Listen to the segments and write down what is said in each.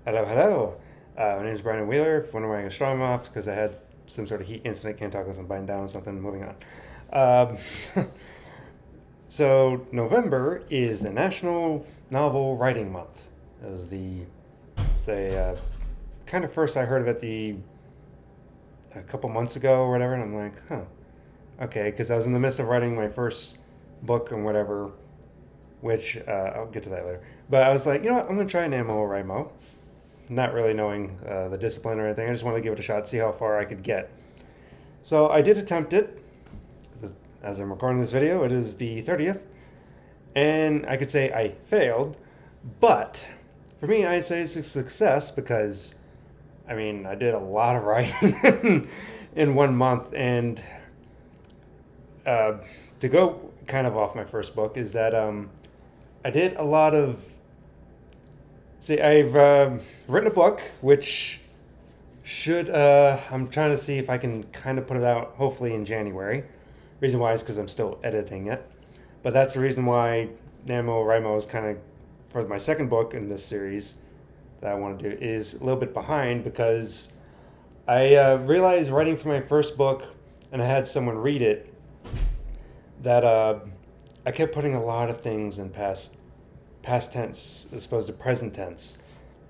Hello, hello. My name is Brian Wheeler. If I'm wearing a strong off because I had some sort of heat incident, can't talk because I'm biting down on something. Moving on. Um, so November is the National Novel Writing Month. It was kind of first I heard of it a couple months ago or whatever, and I'm like, huh, okay, because I was in the midst of writing my first book and whatever, which I'll get to that later. But I was like, you know what, I'm gonna try NaNoWriMo, not really knowing the discipline or anything. I just wanted to give it a shot, see how far I could get. So I did attempt it. As I'm recording this video, it is the 30th, and I could say I failed, but for me, I'd say it's a success because, I mean, I did a lot of writing in 1 month, and to go kind of off my first book is that I did a lot of. See, I've written a book, which I'm trying to see if I can kind of put it out hopefully in January. Reason why is because I'm still editing it. But that's the reason why NaNoWriMo is kind of, for my second book in this series that I want to do, is a little bit behind because I realized writing for my first book, and I had someone read it, that I kept putting a lot of things in past tense as opposed to present tense.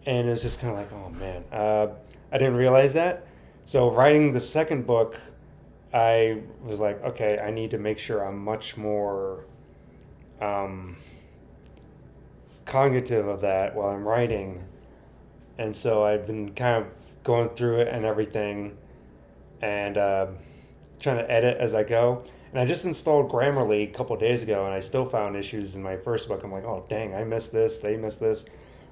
And it was just kind of like, oh man, I didn't realize that. So writing the second book, I was like, okay, I need to make sure I'm much more cognitive of that while I'm writing. And so I've been kind of going through it and everything, and trying to edit as I go. And I just installed Grammarly a couple of days ago, and I still found issues in my first book. I'm like, oh, dang, I missed this, they missed this.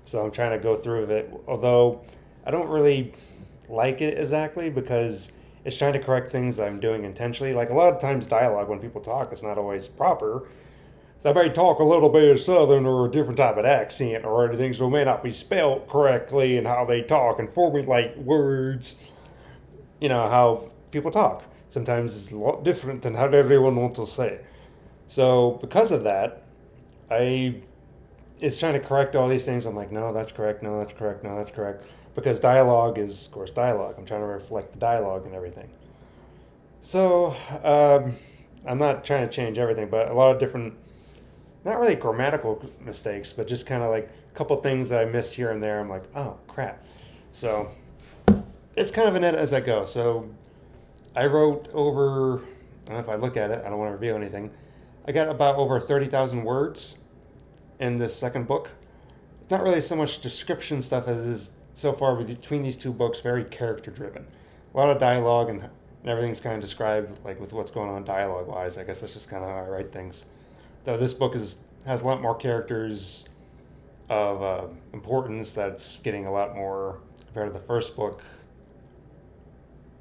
So I'm trying to go through it, although I don't really like it exactly because it's trying to correct things that I'm doing intentionally. Like a lot of times dialogue, when people talk, it's not always proper. They may talk a little bit of Southern or a different type of accent or anything, so it may not be spelled correctly in how they talk and formulate words. You know, how people talk. Sometimes it's a lot different than how everyone wants to say. So because of that, it's trying to correct all these things. I'm like, no, that's correct, no, that's correct, no, that's correct. Because dialogue is, of course, dialogue. I'm trying to reflect the dialogue and everything. So I'm not trying to change everything, but a lot of different, not really grammatical mistakes, but just kind of like a couple things that I missed here and there. I'm like, oh, crap. So it's kind of an edit as I go. So I wrote over, I don't know if I look at it, I don't want to reveal anything. I got about over 30,000 words in this second book. It's not really so much description stuff as is so far between these two books, very character driven. A lot of dialogue and everything's kind of described like with what's going on dialogue wise. I guess that's just kind of how I write things. Though this book has a lot more characters of importance that's getting a lot more compared to the first book.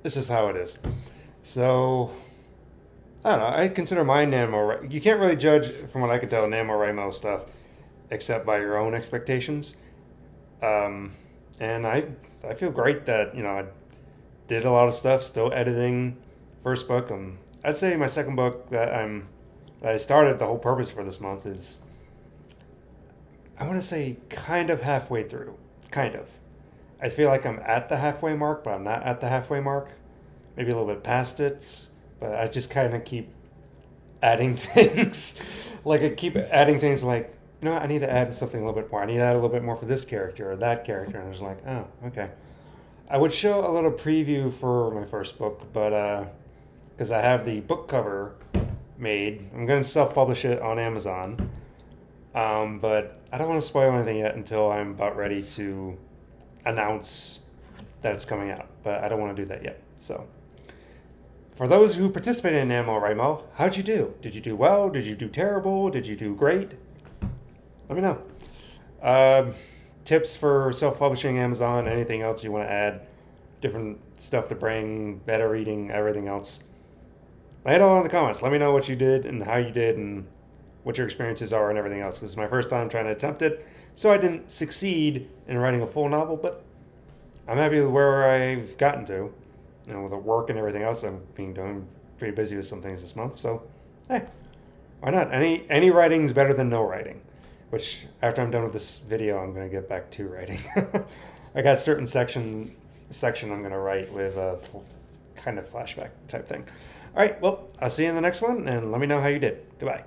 This is how it is. So, I don't know. I consider my NaNoWriMo. You can't really judge, from what I can tell, NaNoWriMo stuff except by your own expectations. And I feel great that, you know, I did a lot of stuff, still editing first book. I'd say my second book that I started, the whole purpose for this month is, I want to say kind of halfway through. Kind of. I feel like I'm at the halfway mark, but I'm not at the halfway mark. Maybe a little bit past it, but I just kind of keep adding things. Like I keep adding things like, you know what, I need to add something a little bit more. I need to add a little bit more for this character or that character. And I was like, oh, okay. I would show a little preview for my first book, but because I have the book cover made, I'm going to self-publish it on Amazon. But I don't want to spoil anything yet until I'm about ready to announce that it's coming out. But I don't want to do that yet. So, for those who participated in NaNoWriMo, how'd you do? Did you do well? Did you do terrible? Did you do great? Let me know. Tips for self-publishing, Amazon, anything else you want to add, different stuff to bring, better reading, everything else. Lay it all in the comments. Let me know what you did and how you did and what your experiences are and everything else. This is my first time trying to attempt it, so I didn't succeed in writing a full novel, but I'm happy with where I've gotten to. You know, with the work and everything else I'm doing pretty busy with some things this month. So, hey, why not? Any writing is better than no writing. which after I'm done with this video, I'm going to get back to writing. I got a certain section I'm going to write with a kind of flashback type thing. All right, well, I'll see you in the next one, and let me know how you did. Goodbye.